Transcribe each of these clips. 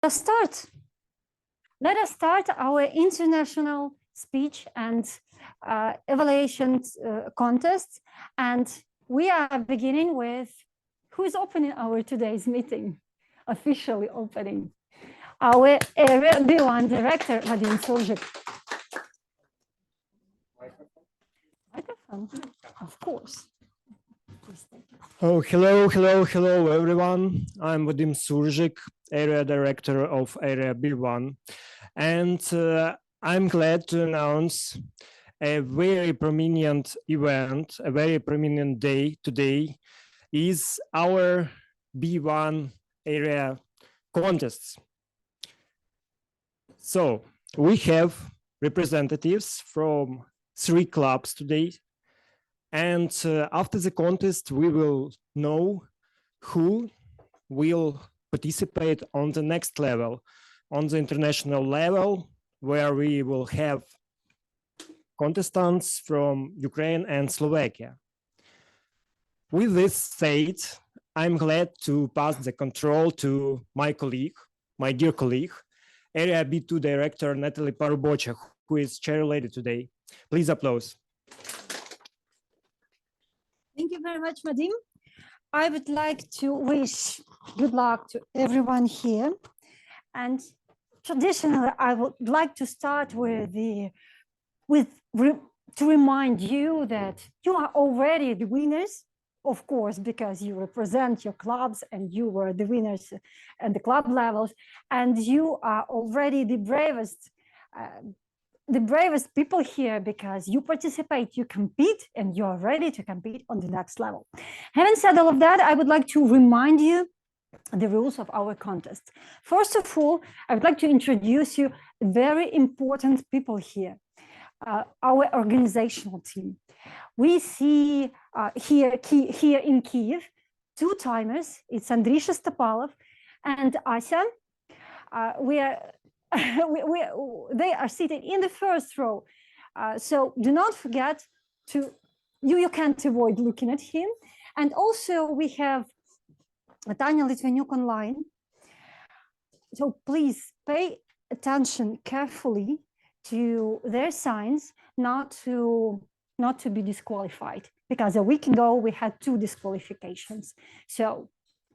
Let us start our international speech and evaluation contest. And we are beginning with who is opening our today's meeting, officially opening. Our Area B1 Director, Vadim Surzik. Microphone, of course. Oh, hello, everyone. I'm Vadim Surzik, Area Director of Area B1. And I'm glad to announce a very prominent event, a very prominent day today is our B1 area contests. So we have representatives from 3 clubs today. And after the contest, we will know who will participate on the next level, on the international level, where we will have contestants from Ukraine and Slovakia. With this said, I'm glad to pass the control to my colleague, my dear colleague, Area B2 Director Natalie Parubocha, who is chair lady today. Please applause. Thank you very much, Vadim. I would like to wish good luck to everyone here. And traditionally, I would like to start to remind you that you are already the winners, of course, because you represent your clubs and you were the winners at the club levels, and you are already the bravest people here because you participate, you compete, and you are ready to compete on the next level. Having said all of that, I would like to remind you the rules of our contest. First of all, I would like to introduce you very important people here, our organizational team. We see here in Kyiv 2 timers. It's Andriy Shestopalov and Asya. They are seated in the first row. So do not forget to, you can't avoid looking at him. And also we have Tanya Litvinuk online. So please pay attention carefully to their signs, not to be disqualified, because a week ago we had 2 disqualifications. So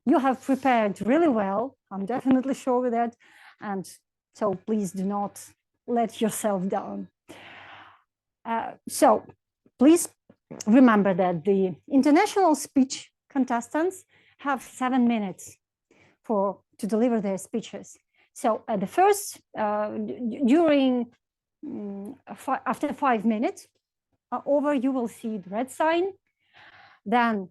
you have prepared really well. I'm definitely sure of that. And so please do not let yourself down. So please remember that the international speech contestants have 7 minutes to deliver their speeches. So at the first, after 5 minutes, you will see the red sign. Then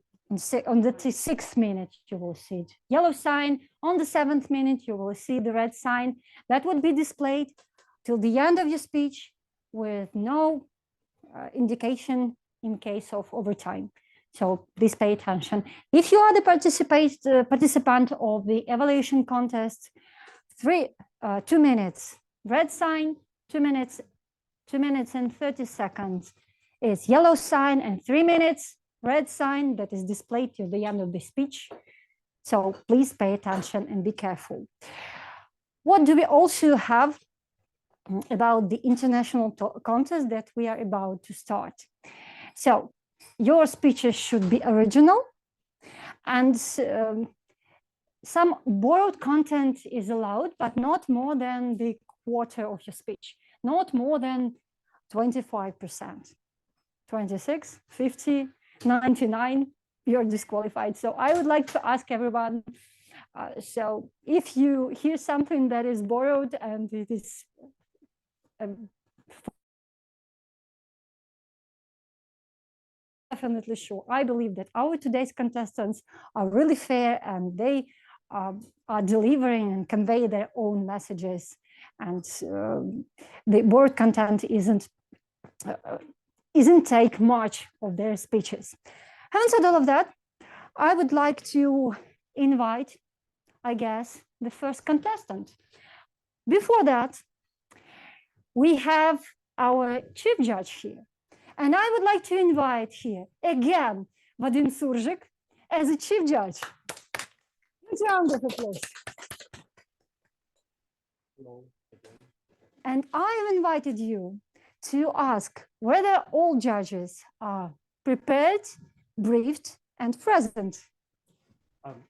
on the 6th minute, you will see the yellow sign. On the 7th minute, you will see the red sign. That would be displayed till the end of your speech with no indication in case of overtime. So please pay attention. If you are the participant of the evaluation contest, 2 minutes red sign, 2 minutes and 30 seconds is yellow sign, and 3 minutes red sign that is displayed till the end of the speech. So please pay attention and be careful. What do we also have about the international contest that we are about to start? So your speeches should be original, and some borrowed content is allowed, but not more than the quarter of your speech, not more than 25%. 26, 50, 99, you're disqualified. So I would like to ask everyone, so if you hear something that is borrowed and it is definitely sure. I believe that our today's contestants are really fair, and they are delivering and convey their own messages, and the borrowed content isn't take much of their speeches. Having said all of that, I would like to invite, I guess, the first contestant. Before that, we have our chief judge here. And I would like to invite here again Vadim Surzik as a chief judge. Round of applause. And I have invited you to ask whether all judges are prepared, briefed, and present.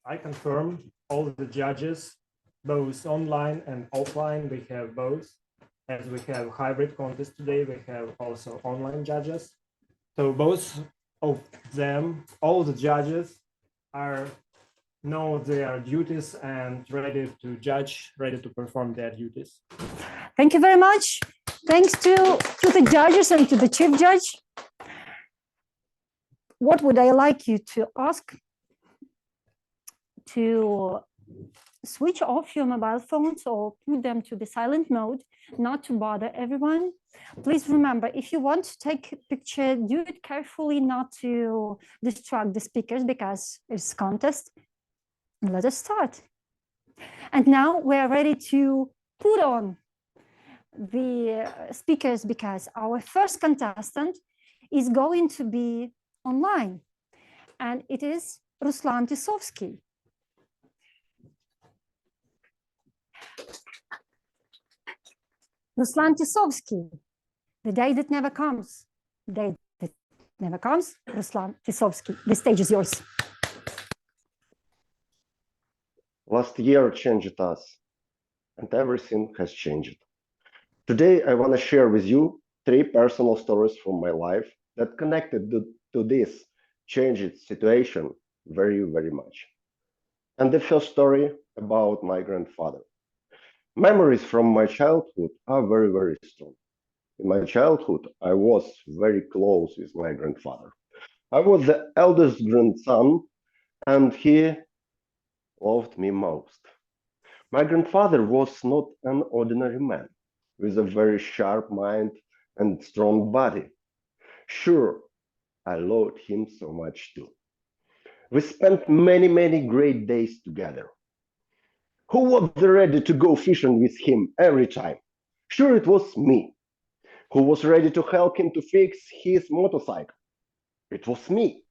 I confirm all the judges, both online and offline, we have both. As we have hybrid contest today, we have also online judges. So both of them, all the judges know their duties and ready to judge, ready to perform their duties. Thank you very much. Thanks to the judges and to the chief judge. What would I like you to ask? To switch off your mobile phones or put them to the silent mode, not to bother everyone. Please remember, if you want to take a picture, do it carefully, not to distract the speakers because it's a contest. Let us start. And now we're ready to put on the speakers because our first contestant is going to be online, and it is Ruslan Tysovskyi. Ruslan Tysovskyi, the day that never comes. The day that never comes, Ruslan Tysovskyi, the stage is yours. Last year changed us, and everything has changed. Today, I want to share with you 3 personal stories from my life that connected to this changed situation very, very much. And the first story about my grandfather. Memories from my childhood are very, very strong. In my childhood, I was very close with my grandfather. I was the eldest grandson, and he loved me most. My grandfather was not an ordinary man, with a very sharp mind and strong body. Sure, I loved him so much too. We spent many, many great days together. Who was ready to go fishing with him every time? Sure, it was me. Who was ready to help him to fix his motorcycle? It was me.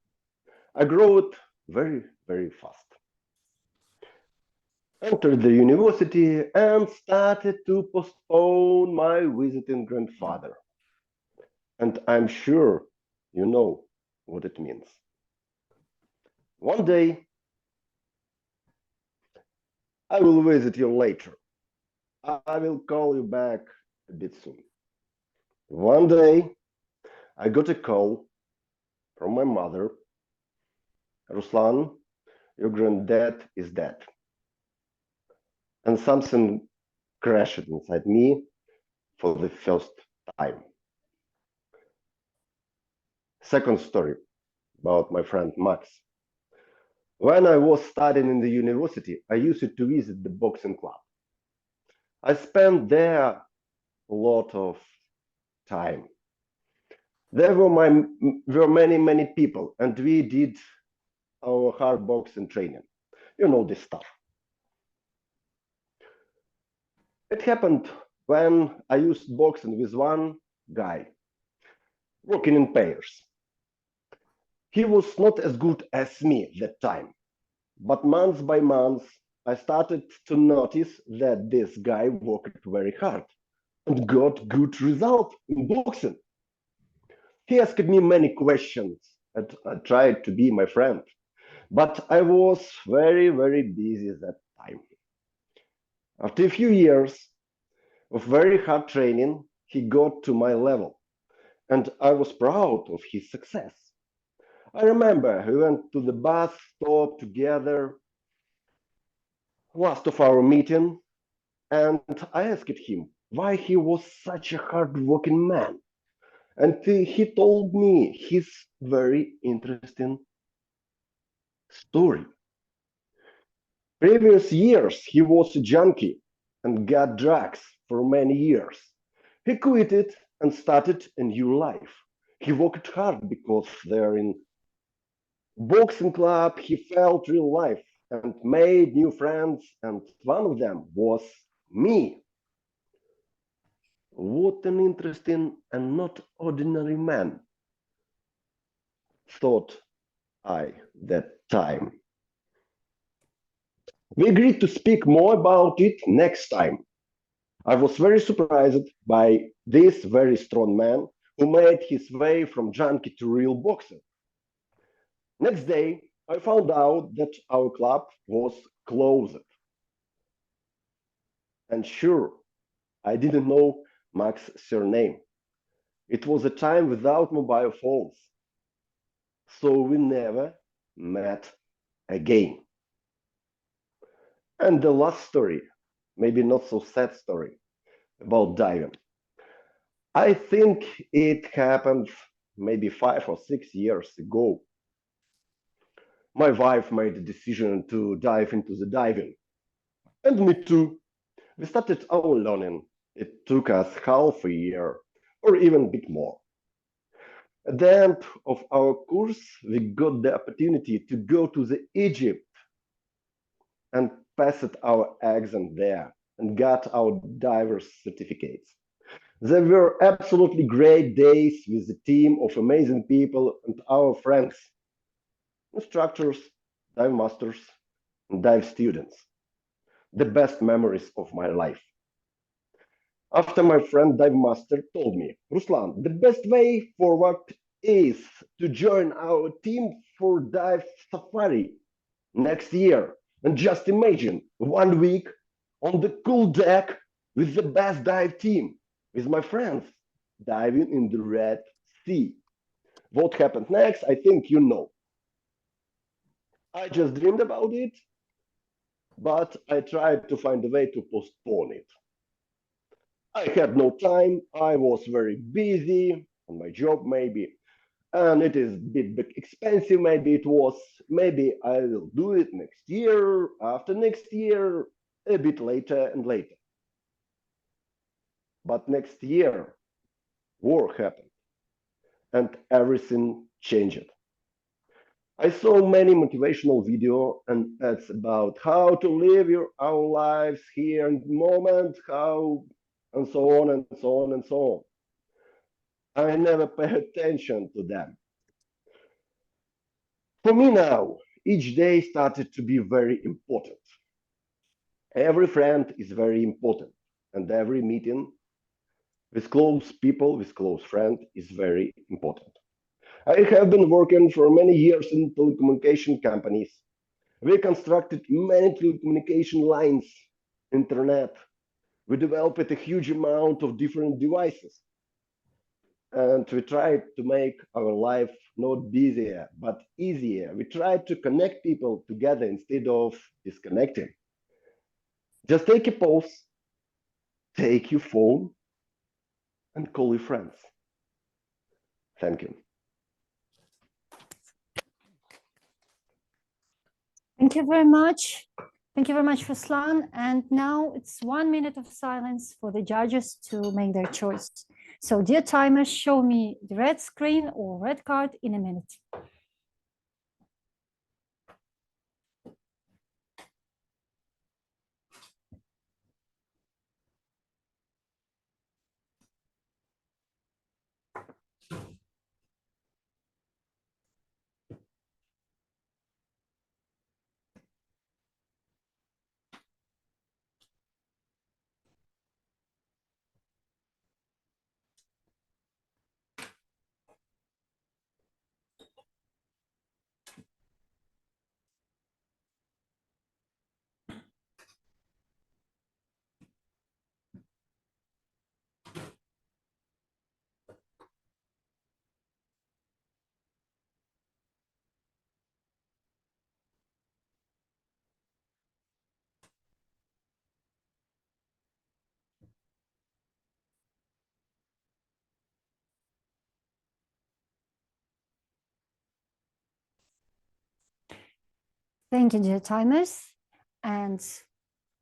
I grew up very, very fast. Entered the university and started to postpone my visiting grandfather. And I'm sure you know what it means. One day, I will visit you later. I will call you back a bit soon. One day, I got a call from my mother. Ruslan, your granddad is dead. And something crashed inside me for the first time. Second story about my friend Max. When I was studying in the university, I used to visit the boxing club. I spent there a lot of time. There were many, many people, and we did our hard boxing training. You know this stuff. It happened when I used boxing with one guy, working in pairs. He was not as good as me that time, but month by month, I started to notice that this guy worked very hard and got good results in boxing. He asked me many questions and I tried to be my friend, but I was very, very busy that time. After a few years of very hard training, he got to my level, and I was proud of his success. I remember we went to the bus stop together, last of our meeting, and I asked him why he was such a hard-working man. And he told me his very interesting story. Previous years, he was a junkie and got drugs for many years. He quit it and started a new life. He worked hard because there in boxing club, he felt real life and made new friends, and one of them was me. What an interesting and not ordinary man, thought I that time. We agreed to speak more about it next time. I was very surprised by this very strong man who made his way from junkie to real boxer. Next day, I found out that our club was closed. And sure, I didn't know Max's surname. It was a time without mobile phones. So we never met again. And the last story, maybe not so sad story, about diving. I think it happened maybe 5 or 6 years ago. My wife made the decision to dive into the diving. And me too. We started our learning. It took us half a year or even a bit more. At the end of our course, we got the opportunity to go to the Egypt and passed our exam there and got our diver's certificates. There were absolutely great days with a team of amazing people and our friends, instructors, dive masters, and dive students. The best memories of my life. After my friend dive master told me, Ruslan, the best way forward is to join our team for dive safari next year. And just imagine 1 week on the cool deck with the best dive team, with my friends, diving in the Red Sea. What happened next, I think you know. I just dreamed about it, but I tried to find a way to postpone it. I had no time, I was very busy on my job maybe, and it is a bit expensive, maybe I will do it next year, after next year, a bit later and later. But next year, war happened, and everything changed. I saw many motivational videos and ads about how to live our lives here in the moment, how, and so on and so on and so on. I never paid attention to them. For me now, each day started to be very important. Every friend is very important, and every meeting with close people, with close friends, is very important. I have been working for many years in telecommunication companies. We constructed many telecommunication lines, internet. We developed a huge amount of different devices. And we tried to make our life not busier, but easier. We tried to connect people together instead of disconnecting. Just take a pause, take your phone, and call your friends. Thank you. Thank you very much. Thank you very much, Ruslan. And now it's 1 minute of silence for the judges to make their choice. So dear timers, show me the red screen or red card in a minute. Thank you, dear timers. And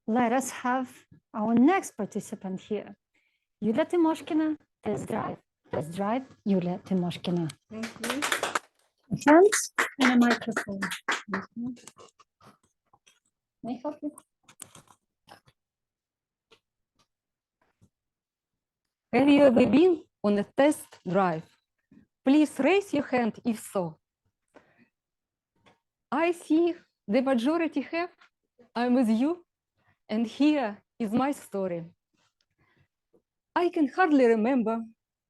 let us have our next participant here. Yuliia Tymoshkina, test drive. Test drive, Yuliia Tymoshkina. Thank you. Hands and a microphone. May I help you? Have you ever been on a test drive? Please raise your hand if so. I see the majority have. I'm with you. And here is my story. I can hardly remember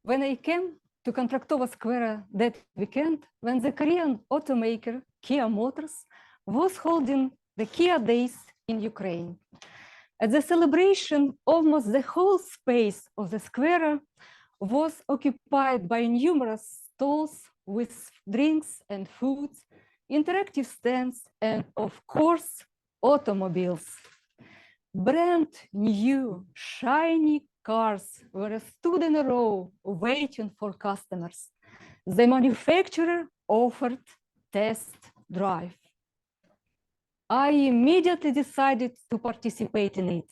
when I came to Kontraktovo Square that weekend when the Korean automaker Kia Motors was holding the Kia Days in Ukraine. At the celebration, almost the whole space of the square was occupied by numerous stalls with drinks and foods, interactive stands, and of course, automobiles. Brand new, shiny cars were stood in a row waiting for customers. The manufacturer offered test drive. I immediately decided to participate in it.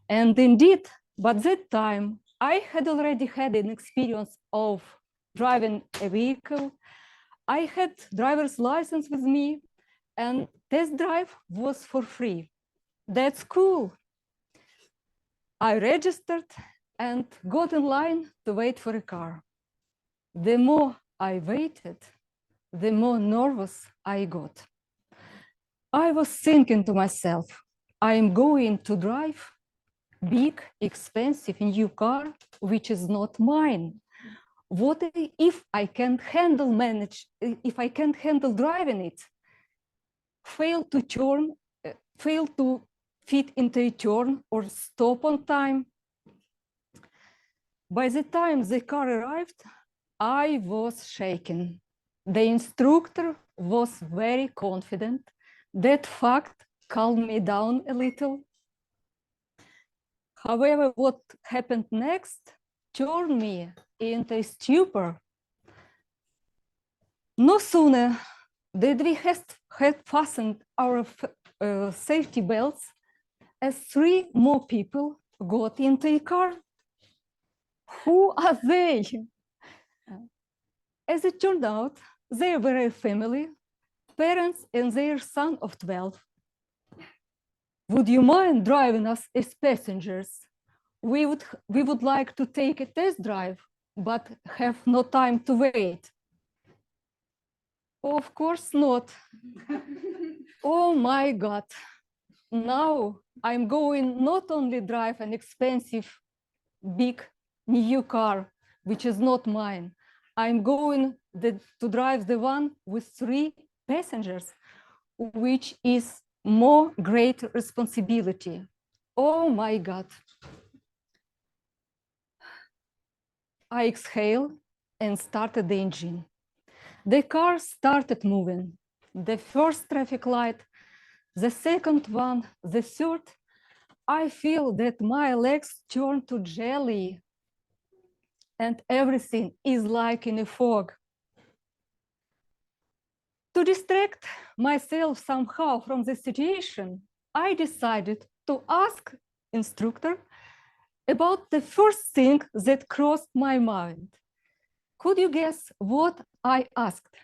And indeed, by that time, I had already had an experience of driving a vehicle. I had driver's license with me, and test drive was for free. That's cool. I registered and got in line to wait for a car. The more I waited, the more nervous I got. I was thinking to myself, I'm going to drive big, expensive new car, which is not mine. What if I can't handle driving it? Fail to turn, fail to fit into a turn or stop on time. By the time the car arrived, I was shaken. The instructor was very confident. That fact calmed me down a little. However, what happened next turned me into a stupor. No sooner did we have fastened our safety belts as 3 more people got into a car. Who are they? As it turned out, they were a family, parents and their son of 12. Would you mind driving us as passengers? We would like to take a test drive, but have no time to wait. Of course not. Oh my God. Now I'm going not only drive an expensive, big new car, which is not mine. I'm going to drive the one with 3 passengers, which is more great responsibility. Oh my God. I exhaled and started the engine. The car started moving. The first traffic light, the second one, the third. I feel that my legs turn to jelly and everything is like in a fog. To distract myself somehow from the situation, I decided to ask instructor about the first thing that crossed my mind. Could you guess what I asked?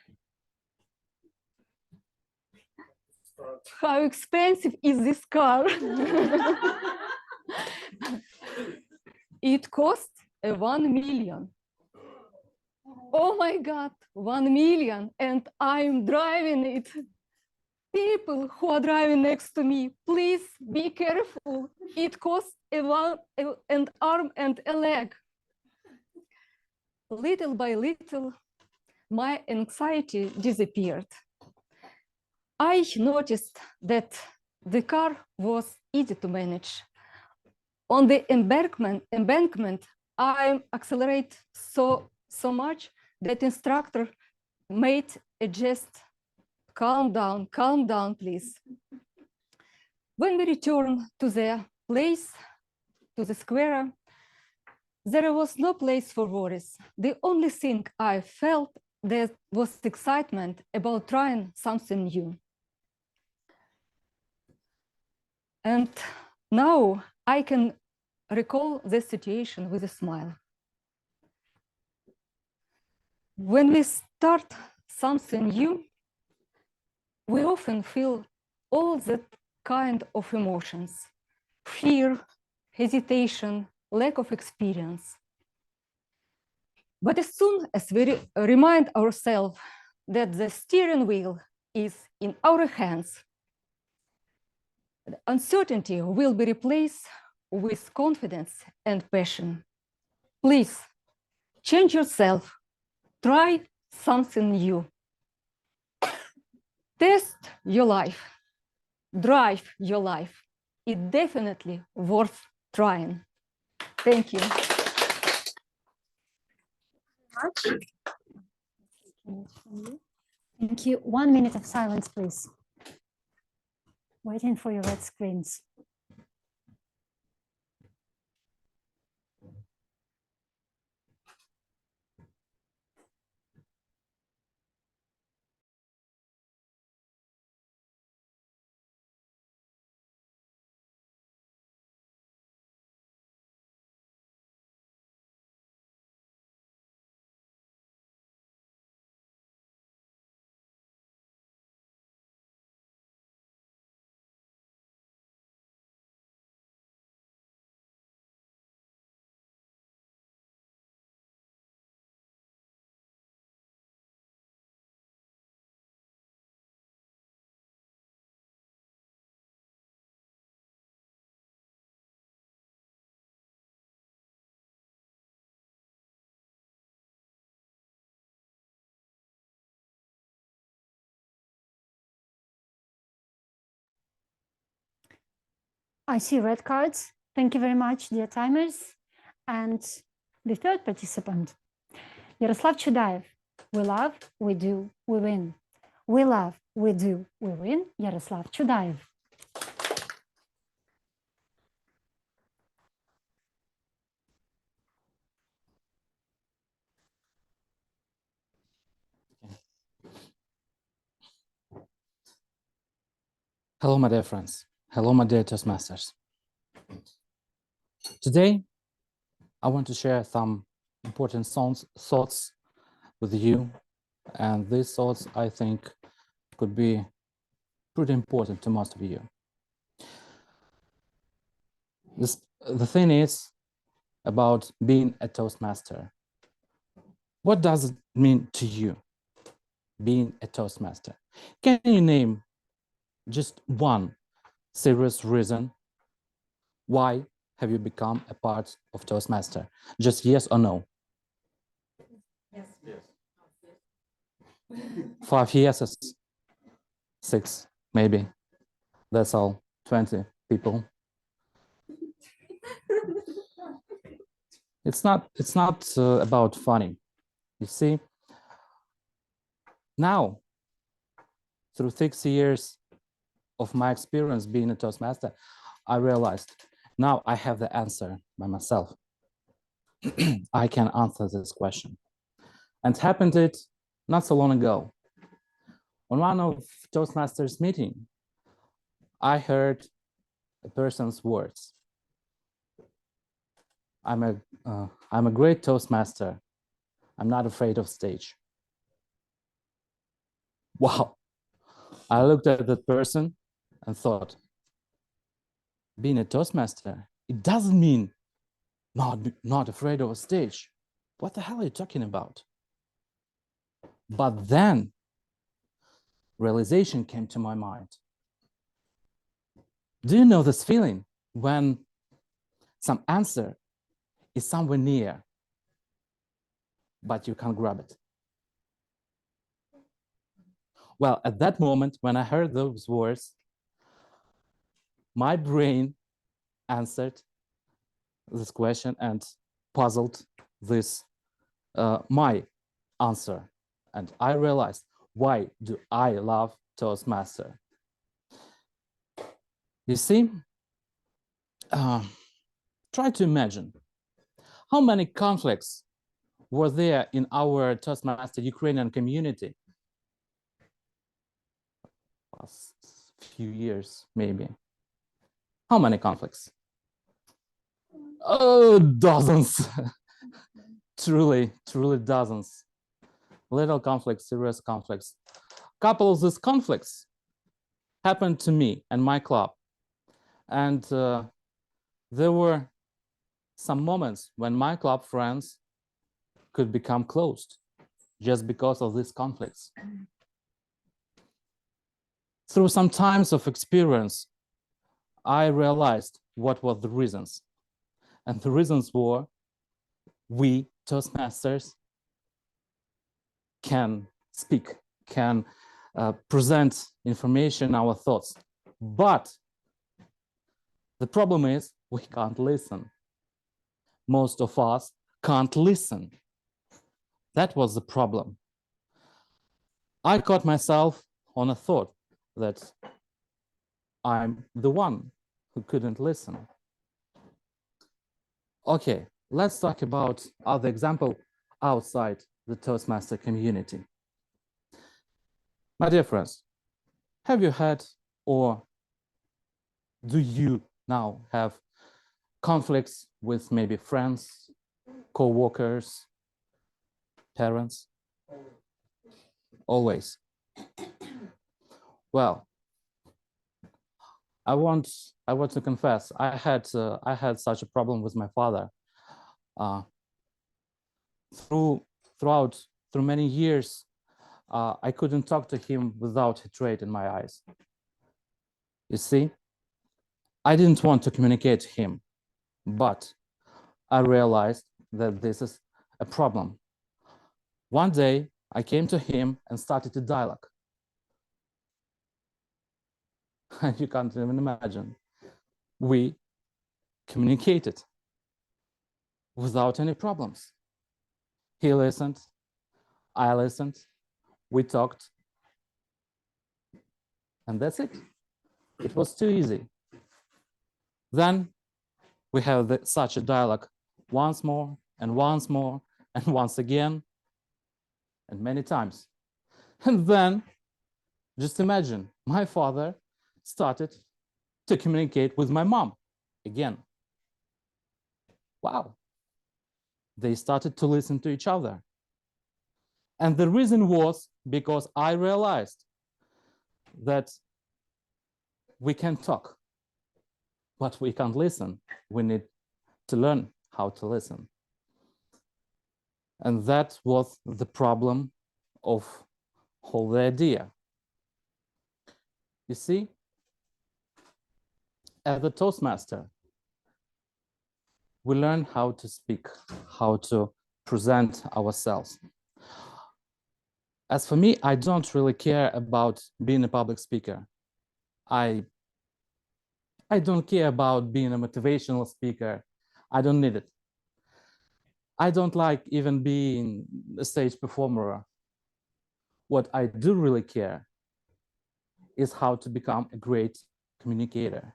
How expensive is this car? It cost 1 million. Oh my God, 1 million, and I'm driving it. People who are driving next to me, please be careful. It costs an arm and a leg. Little by little, my anxiety disappeared. I noticed that the car was easy to manage. On the embankment, I accelerate so much that instructor made a gest, calm down, please. When we returned to the place, to the square, there was no place for worries. The only thing I felt there was excitement about trying something new. And now I can recall this situation with a smile. When we start something new, we often feel all that kind of emotions: fear, hesitation, lack of experience. But as soon as we remind ourselves that the steering wheel is in our hands, uncertainty will be replaced with confidence and passion. Please change yourself. Try something new. Test your life. Drive your life. It's definitely worth trying. Thank you. Thank you. 1 minute of silence, please. Waiting for your red screens. I see red cards. Thank you very much, dear timers. And the third participant, Iaroslav Chudaiev. We love, we do, we win. We love, we do, we win. Iaroslav Chudaiev. Hello, my dear friends. Hello, my dear Toastmasters. Today, I want to share some important thoughts with you. And these thoughts, I think, could be pretty important to most of you. The thing is about being a Toastmaster. What does it mean to you, being a Toastmaster? Can you name just one serious reason why have you become a part of Toastmaster? Just yes or no? Yes. 5 yeses, 6 maybe. That's all. 20 people. It's not about funny. You see, now through 6 years of my experience being a Toastmaster, I realized now I have the answer by myself. I can answer this question. And happened it not so long ago. On one of Toastmasters meeting, I heard a person's words. I'm a great Toastmaster. I'm not afraid of stage. Wow. I looked at that person and thought, being a Toastmaster, it doesn't mean not afraid of a stage. What the hell are you talking about? But then realization came to my mind. Do you know this feeling when some answer is somewhere near, but you can't grab it? Well, at that moment, when I heard those words, my brain answered this question and puzzled this my answer. And I realized, why do I love Toastmaster? You see, try to imagine how many conflicts were there in our Toastmaster Ukrainian community last few years, maybe. How many conflicts? Oh, dozens. Truly dozens. Little conflicts, serious conflicts. Couple of these conflicts happened to me and my club. And there were some moments when my club friends could become closed just because of these conflicts. Through some times of experience, I realized what were the reasons. And the reasons were we Toastmasters can speak, can present information, our thoughts. But the problem is we can't listen. Most of us can't listen. That was the problem. I caught myself on a thought that I'm the one who couldn't listen. Okay, let's talk about other example outside the Toastmaster community. My dear friends, have you had or do you now have conflicts with maybe friends, co-workers, parents? Always. Well, I want to confess, I had such a problem with my father. Through many years, I couldn't talk to him without hatred in my eyes. You see, I didn't want to communicate to him, but I realized that this is a problem. One day, I came to him and started a dialogue. And you can't even imagine. We communicated without any problems. He listened, I listened, we talked, and that's it. It was too easy. Then we have such a dialogue once more and once more and once again and many times. And then just imagine my father started to communicate with my mom again. Wow. They started to listen to each other. And the reason was because I realized that we can talk, but we can't listen. We need to learn how to listen. And that was the problem of whole the idea. You see, as a Toastmaster, we learn how to speak, how to present ourselves. As for me, I don't really care about being a public speaker. I don't care about being a motivational speaker. I don't need it. I don't like even being a stage performer. What I do really care is how to become a great communicator.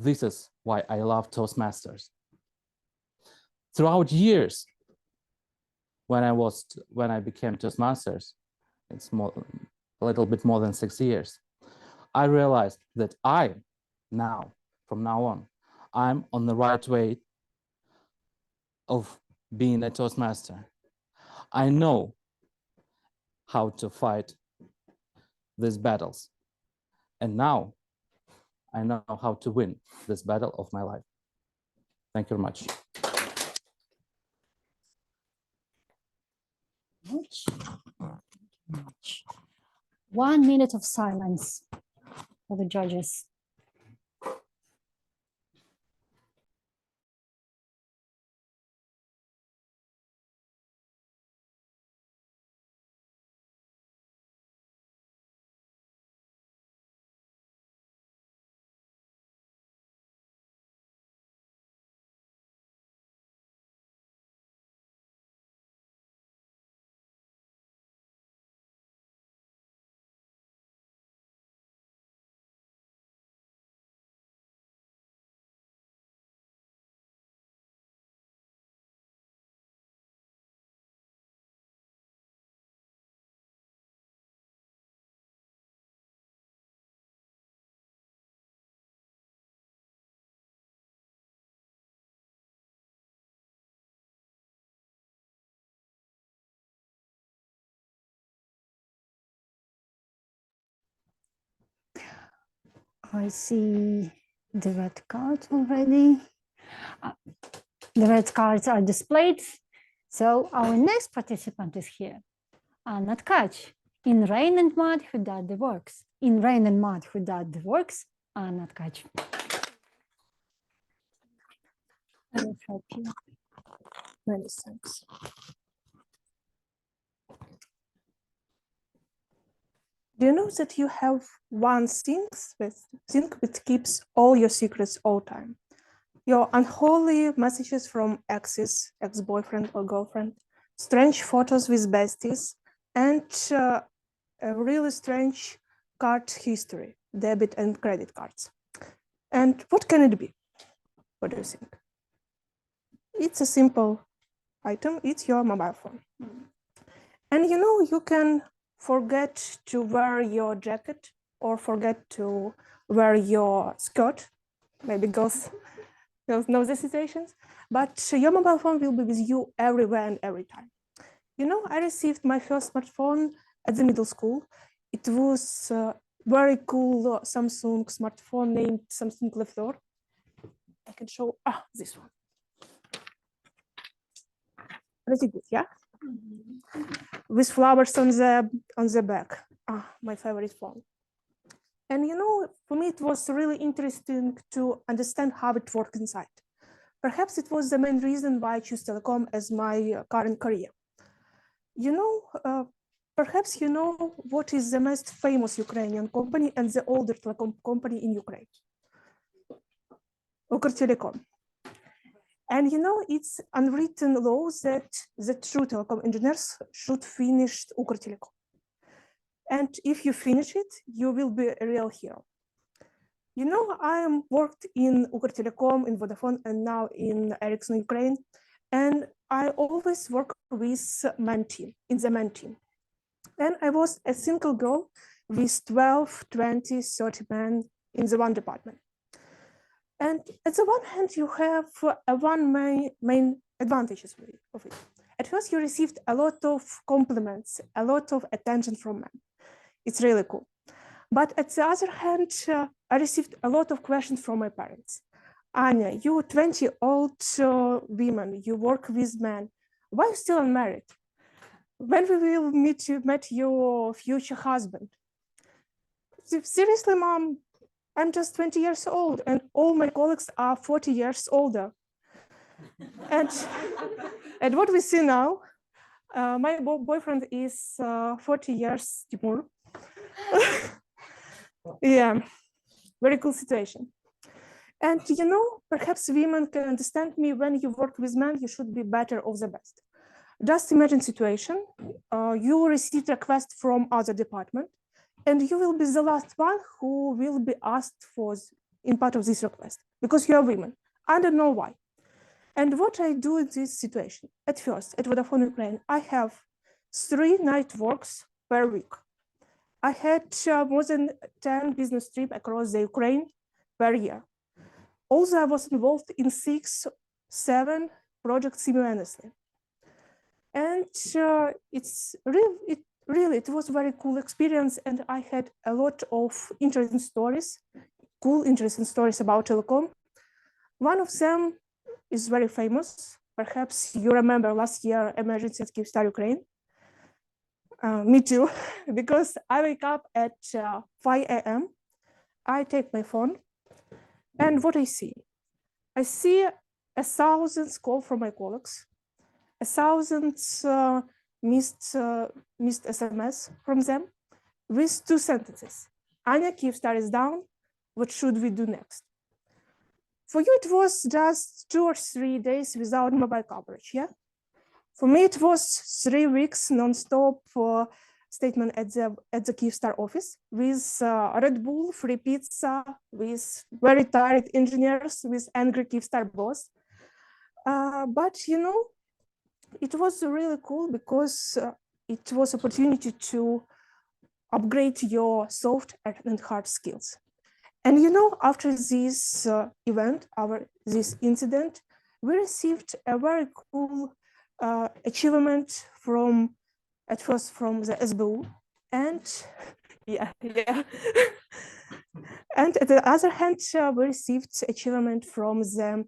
This is why I love Toastmasters. Throughout years, when I became Toastmasters, it's a little bit more than 6 years, I realized that from now on, I'm on the right way of being a Toastmaster. I know how to fight these battles. And now I know how to win this battle of my life. Thank you very much. 1 minute of silence for the judges. I see the red cards already. The red cards are displayed. So our next participant is here, Anna Tkach. In Rain and Mud, who did the works? In Rain and Mud, who did the works? Anna Tkach. I will help you. Many thanks. Do you know that you have one thing which keeps all your secrets all time? Your unholy messages from exes, ex-boyfriend or girlfriend, strange photos with besties, and a really strange card history, debit and credit cards. And what can it be? What do you think? It's a simple item. It's your mobile phone. And you know, you can forget to wear your jacket or forget to wear your skirt. Maybe girls know the situations, but your mobile phone will be with you everywhere and every time. You know, I received my first smartphone at the middle school. It was a very cool Samsung smartphone named Samsung Le Fleur. I can show this one. Pretty good, yeah? With flowers on the back. My favorite phone. And you know, for me, it was really interesting to understand how it worked inside. Perhaps it was the main reason why I chose telecom as my current career. You know, perhaps you know what is the most famous Ukrainian company and the older telecom company in Ukraine? Ukrtelecom. And you know, it's unwritten law that the true telecom engineers should finish Ukrtelecom. And if you finish it, you will be a real hero. You know, I worked in Ukrtelecom, in Vodafone, and now in Ericsson Ukraine. And I always work with men team, in the men team. And I was a single girl with 12, 20, 30 men in the one department. And at the one hand, you have one main advantages of it. At first, you received a lot of compliments, a lot of attention from men. It's really cool. But at the other hand, I received a lot of questions from my parents. Anya, you 20-year-old woman, you work with men. Why are you still unmarried? When we will meet your future husband? Seriously, mom, I'm just 20 years old and all my colleagues are 40 years older. And what we see now, my boyfriend is 40 years, Timur. Yeah, very cool situation. And you know, perhaps women can understand me. When you work with men, you should be better of the best. Just imagine situation, you received a request from other department, and you will be the last one who will be asked for in part of this request, because you are women. I don't know why. And what I do in this situation, at first, at Vodafone Ukraine, I have 3 night works per week. I had more than 10 business trips across the Ukraine per year. Also, I was involved in 6, 7 projects simultaneously. And it was a very cool experience. And I had a lot of interesting stories, cool, interesting stories about telecom. One of them is very famous. Perhaps you remember last year, emergency at Kyivstar, Ukraine. Me too, because I wake up at 5 a.m. I take my phone, and what I see 1,000 calls from my colleagues, 1,000 missed SMS from them, with 2 sentences. Anya, Kyivstar is down. What should we do next? For you, it was just 2 or 3 days without mobile coverage, yeah? For me, it was 3 weeks non-stop statement at the Kyivstar office with Red Bull, free pizza, with very tired engineers, with angry Kyivstar boss. But you know, it was really cool because it was opportunity to upgrade your soft and hard skills. And you know, after this this incident, we received a very cool achievement at first from the SBU, and and at the other hand, we received achievement from the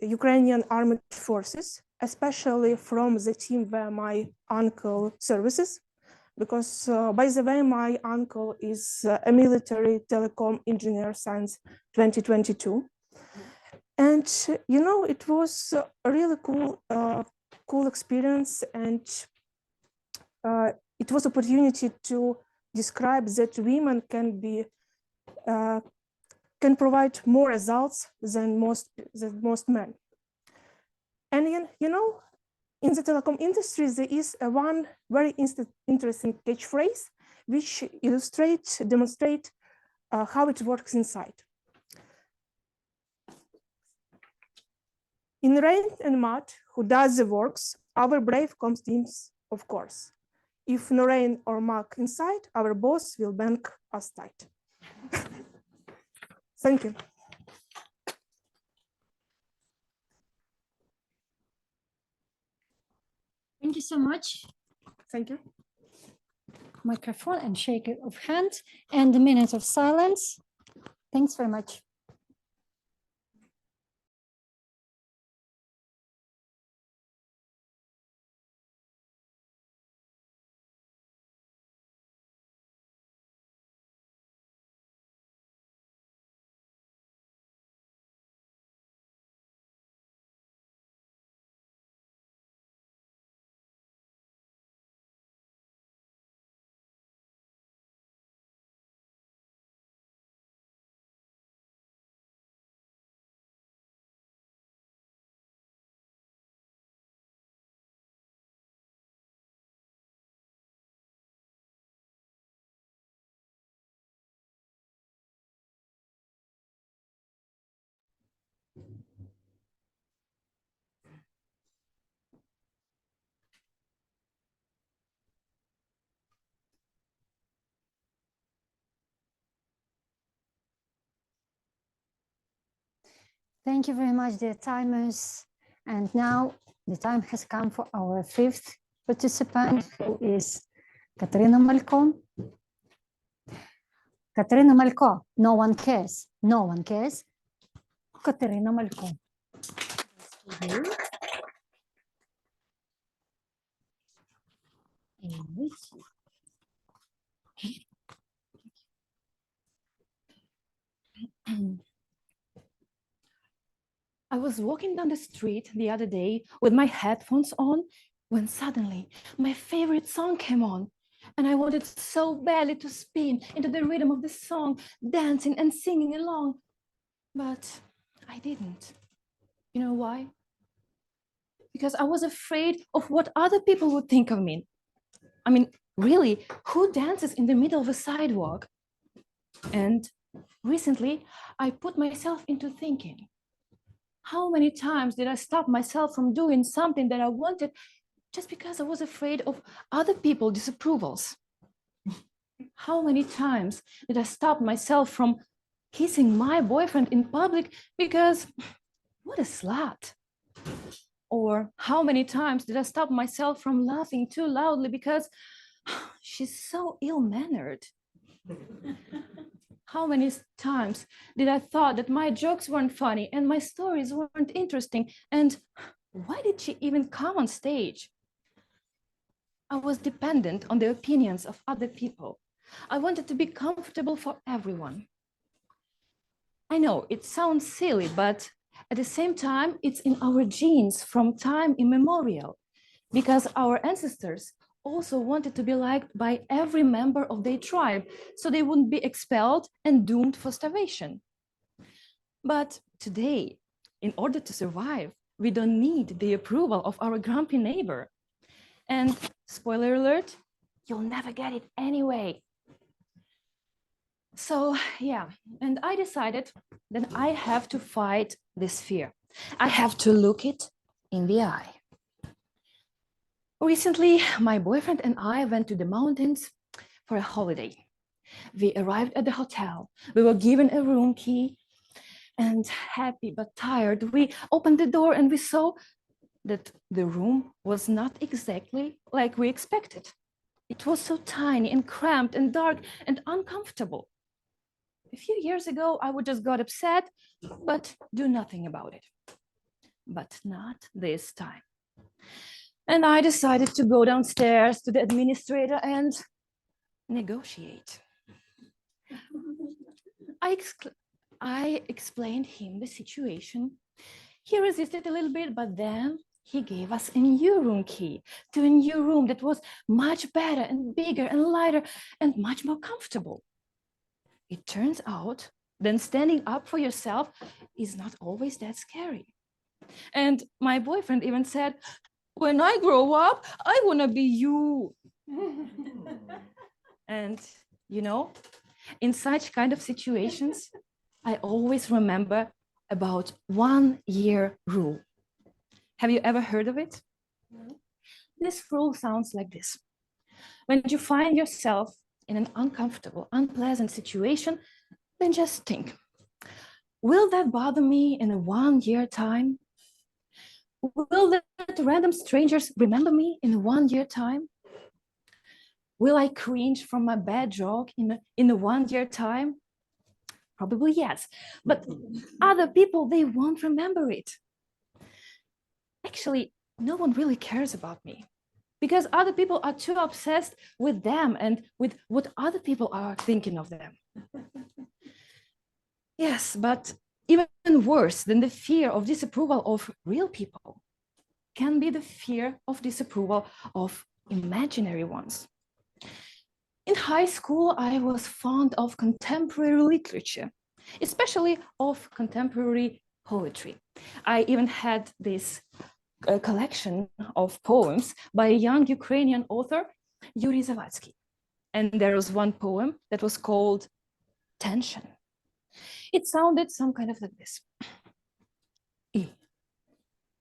Ukrainian armed forces, especially from the team where my uncle services, because by the way, my uncle is a military telecom engineer since 2022. And you know, it was really cool cool experience, and it was opportunity to describe that women can provide more results than most men. And you know, in the telecom industry, there is one very interesting catchphrase which demonstrate how it works inside. In rain and mud, who does the works? Our brave comms teams, of course. If no rain or mud inside, our boss will bank us tight. Thank you. Thank you so much. Thank you. Microphone and shake of hand and a minute of silence. Thanks very much. Thank you very much, dear timers. And now the time has come for our fifth participant, who is Kateryna Malko. Kateryna Malko, no one cares. No one cares. Kateryna Malko. I was walking down the street the other day with my headphones on when suddenly my favorite song came on, and I wanted so badly to spin into the rhythm of the song, dancing and singing along, but I didn't. You know why? Because I was afraid of what other people would think of me. I mean, really, who dances in the middle of a sidewalk? And recently, I put myself into thinking, how many times did I stop myself from doing something that I wanted just because I was afraid of other people's disapprovals? How many times did I stop myself from kissing my boyfriend in public because what a slut? Or how many times did I stop myself from laughing too loudly because she's so ill-mannered? How many times did I thought that my jokes weren't funny and my stories weren't interesting? And why did she even come on stage? I was dependent on the opinions of other people. I wanted to be comfortable for everyone. I know it sounds silly, but at the same time, it's in our genes from time immemorial, because our ancestors also wanted to be liked by every member of their tribe, so they wouldn't be expelled and doomed for starvation. But today, in order to survive, we don't need the approval of our grumpy neighbor. And spoiler alert, you'll never get it anyway. So yeah, and I decided that I have to fight this fear. I have to look it in the eye. Recently, my boyfriend and I went to the mountains for a holiday. We arrived at the hotel. We were given a room key, and happy but tired, we opened the door and we saw that the room was not exactly like we expected. It was so tiny and cramped and dark and uncomfortable. A few years ago, I would just got upset, but do nothing about it. But not this time. And I decided to go downstairs to the administrator and negotiate. I explained him the situation. He resisted a little bit, but then he gave us a new room key to a new room that was much better and bigger and lighter and much more comfortable. It turns out that standing up for yourself is not always that scary. And my boyfriend even said, when I grow up, I want to be you. And you know, in such kind of situations, I always remember about 1 year rule. Have you ever heard of it? No. This rule sounds like this. When you find yourself in an uncomfortable, unpleasant situation, then just think, will that bother me in a 1 year time? Will that random strangers remember me in a 1 year time? Will I cringe from my bad joke in a 1 year time? Probably yes, but other people, they won't remember it. Actually, no one really cares about me because other people are too obsessed with them and with what other people are thinking of them. Yes, but even worse than the fear of disapproval of real people can be the fear of disapproval of imaginary ones. In high school, I was fond of contemporary literature, especially of contemporary poetry. I even had this collection of poems by a young Ukrainian author, Yuliia Zavadskyi. And there was one poem that was called Tension. It sounded some kind of like this. I,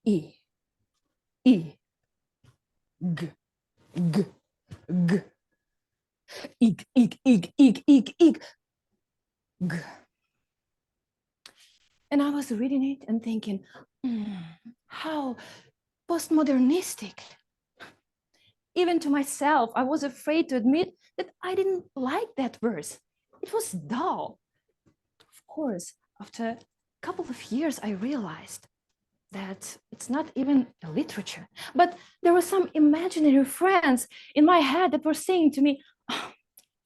I, I, g, g, g, ig, ig, ig, ig, ig, ig, g. And I was reading it and thinking, how postmodernistic. Even to myself, I was afraid to admit that I didn't like that verse. It was dull. Of course, after a couple of years, I realized that it's not even a literature, but there were some imaginary friends in my head that were saying to me, oh,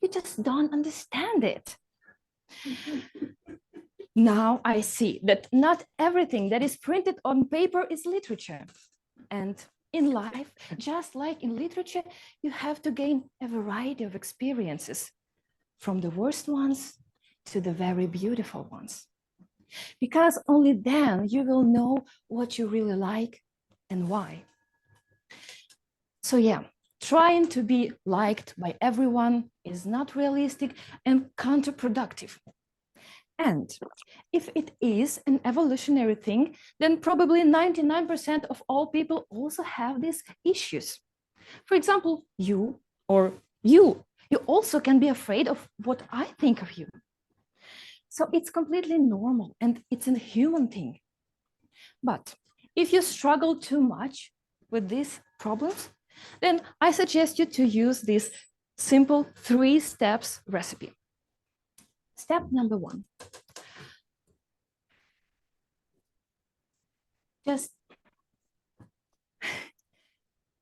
you just don't understand it. Now I see that not everything that is printed on paper is literature. And in life, just like in literature, you have to gain a variety of experiences, from the worst ones to the very beautiful ones. Because only then you will know what you really like and why. So yeah, trying to be liked by everyone is not realistic and counterproductive. And if it is an evolutionary thing, then probably 99% of all people also have these issues. For example, you also can be afraid of what I think of you. So it's completely normal and it's a human thing. But if you struggle too much with these problems, then I suggest you to use this simple 3 steps recipe. Step number 1. Just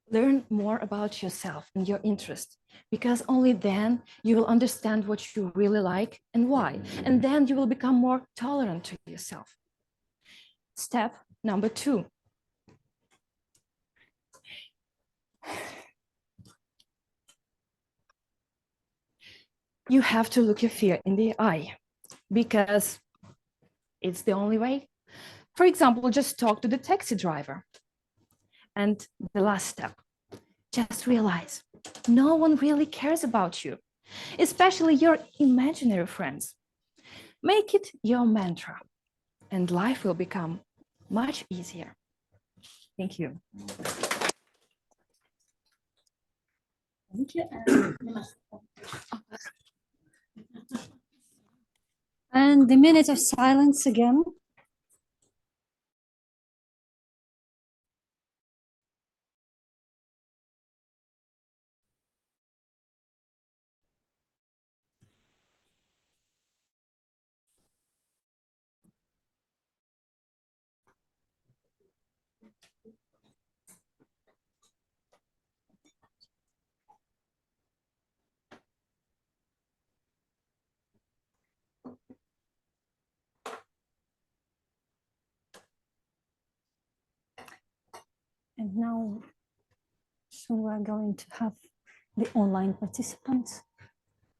learn more about yourself and your interest, because only then you will understand what you really like and why. And then you will become more tolerant to yourself. Step number 2. You have to look your fear in the eye, because it's the only way. For example, just talk to the taxi driver. And the last step, just realize no one really cares about you, especially your imaginary friends. Make it your mantra, and life will become much easier. Thank you. Thank you. And the minute of silence again. now soon we're going to have the online participants.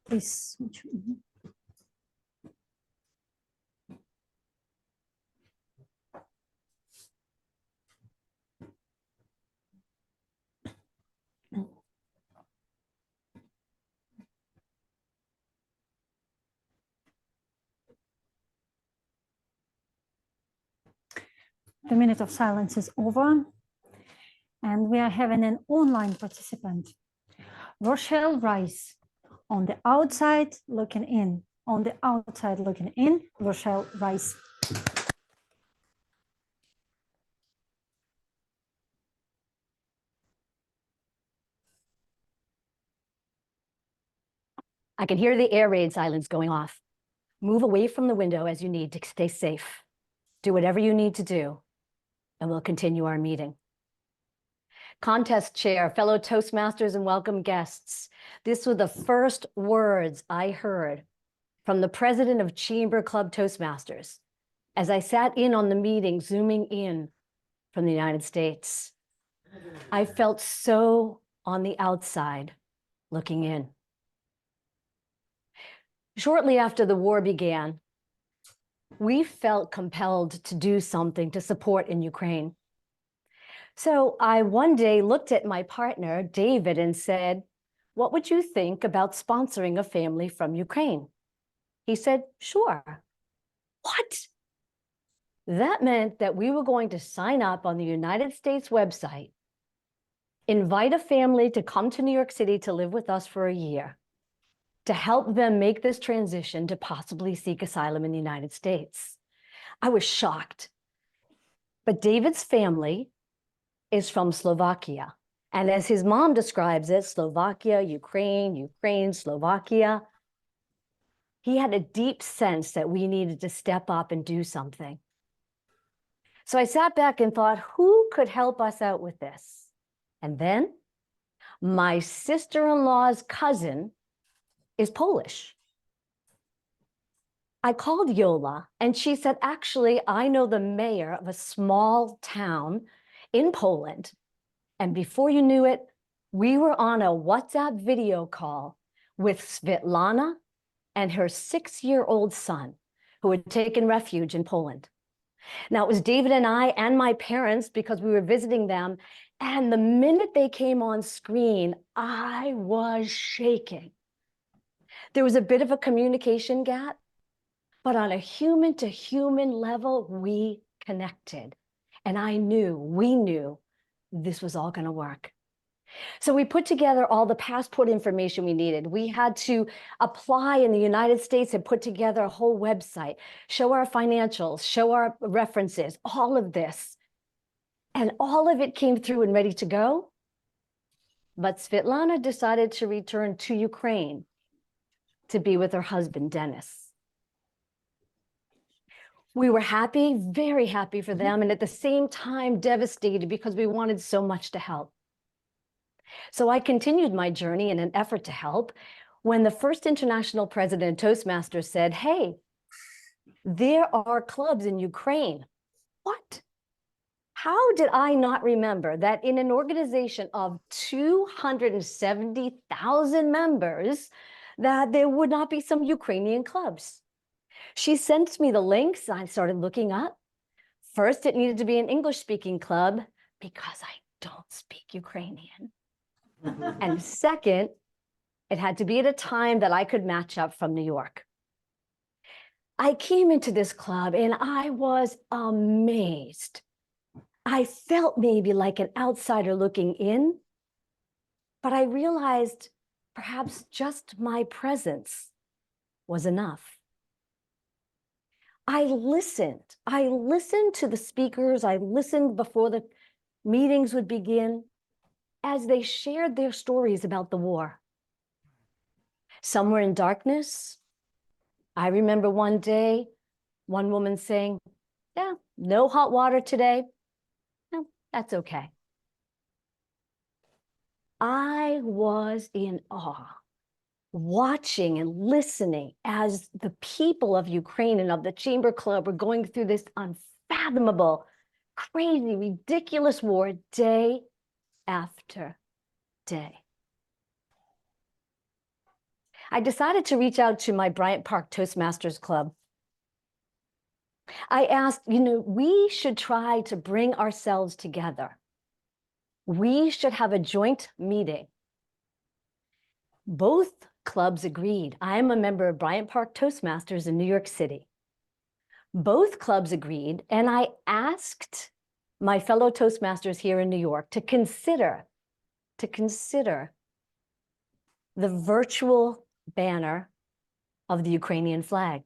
Please. The minute of silence is over, and we are having an online participant. Rochelle Rice, on the outside looking in. On the outside looking in, Rochelle Rice. I can hear the air raid silence going off. Move away from the window as you need to stay safe. Do whatever you need to do, and we'll continue our meeting. Contest chair, fellow Toastmasters, and welcome guests. These were the first words I heard from the president of Chamber Club Toastmasters as I sat in on the meeting, zooming in from the United States. I felt so on the outside looking in. Shortly after the war began, we felt compelled to do something to support in Ukraine. So I one day looked at my partner, David, and said, "What would you think about sponsoring a family from Ukraine?" He said, "Sure." What? That meant that we were going to sign up on the United States website, invite a family to come to New York City to live with us for a year, to help them make this transition to possibly seek asylum in the United States. I was shocked. But David's family is from Slovakia. And as his mom describes it, Slovakia, Ukraine, Ukraine, Slovakia. He had a deep sense that we needed to step up and do something. So I sat back and thought, who could help us out with this? And then my sister-in-law's cousin is Polish. I called Yuliia, and she said, actually, I know the mayor of a small town in Poland. And before you knew it, we were on a WhatsApp video call with Svetlana and her 6-year-old son, who had taken refuge in Poland. Now, it was David and I and my parents, because we were visiting them. And the minute they came on screen, I was shaking. There was a bit of a communication gap, but on a human-to-human level, we connected. And we knew this was all going to work. So we put together all the passport information we needed. We had to apply in the United States and put together a whole website, show our financials, show our references, all of this. And all of it came through and ready to go. But Svetlana decided to return to Ukraine to be with her husband, Dennis. We were happy, very happy for them, and at the same time devastated because we wanted so much to help. So I continued my journey in an effort to help when the first international president of Toastmasters said, "Hey, there are clubs in Ukraine." What? How did I not remember that in an organization of 270,000 members, that there would not be some Ukrainian clubs? She sent me the links. I started looking up. First, it needed to be an English-speaking club because I don't speak Ukrainian. And second, it had to be at a time that I could match up from New York. I came into this club and I was amazed. I felt maybe like an outsider looking in, but I realized perhaps just my presence was enough. I listened to the speakers. I listened before the meetings would begin as they shared their stories about the war. Some were in darkness. I remember one day, one woman saying, "Yeah, no hot water today. No, that's okay." I was in awe, watching and listening as the people of Ukraine and of the Chamber Club were going through this unfathomable crazy, ridiculous war day after day. I decided to reach out to my Bryant Park Toastmasters Club. I asked, we should try to bring ourselves together. We should have a joint meeting. Both clubs agreed. I am a member of Bryant Park Toastmasters in New York City. Both clubs agreed, and I asked my fellow Toastmasters here in New York to consider the virtual banner of the Ukrainian flag.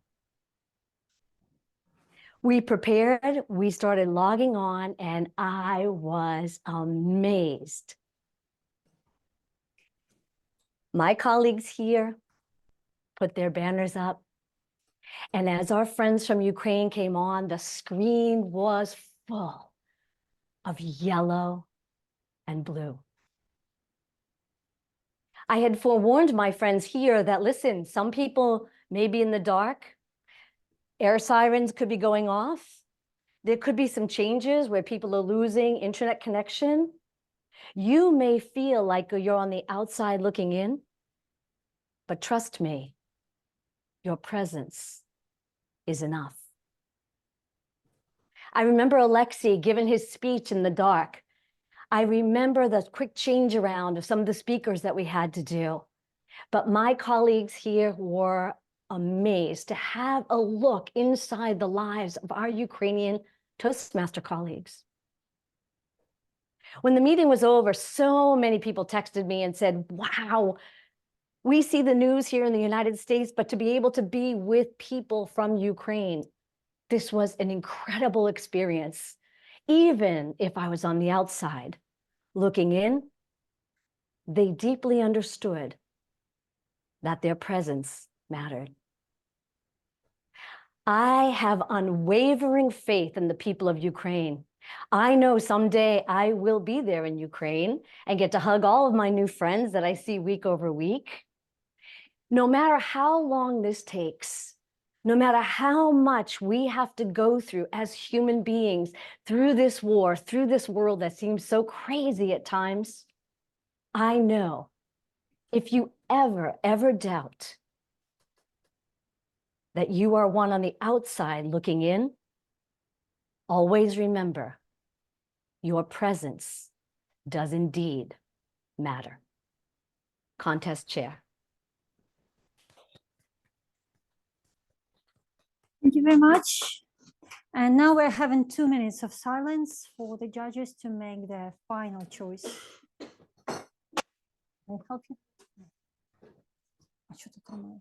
We prepared, we started logging on, and I was amazed. My colleagues here put their banners up. And as our friends from Ukraine came on, the screen was full of yellow and blue. I had forewarned my friends here that, listen, some people may be in the dark. Air sirens could be going off. There could be some changes where people are losing internet connection. You may feel like you're on the outside looking in, but trust me, your presence is enough. I remember Alexei giving his speech in the dark. I remember the quick change around of some of the speakers that we had to do. But my colleagues here were amazed to have a look inside the lives of our Ukrainian Toastmaster colleagues. When the meeting was over, so many people texted me and said, wow, we see the news here in the United States, but to be able to be with people from Ukraine, this was an incredible experience. Even if I was on the outside looking in, they deeply understood that their presence mattered. I have unwavering faith in the people of Ukraine. I know someday I will be there in Ukraine and get to hug all of my new friends that I see week over week. No matter how long this takes, no matter how much we have to go through as human beings through this war, through this world that seems so crazy at times, I know if you ever doubt that you are one on the outside looking in, always remember your presence does indeed matter. Contest chair. Thank you very much. And now we're having 2 minutes of silence for the judges to make their final choice. Can I help you? А что ты тримаешь?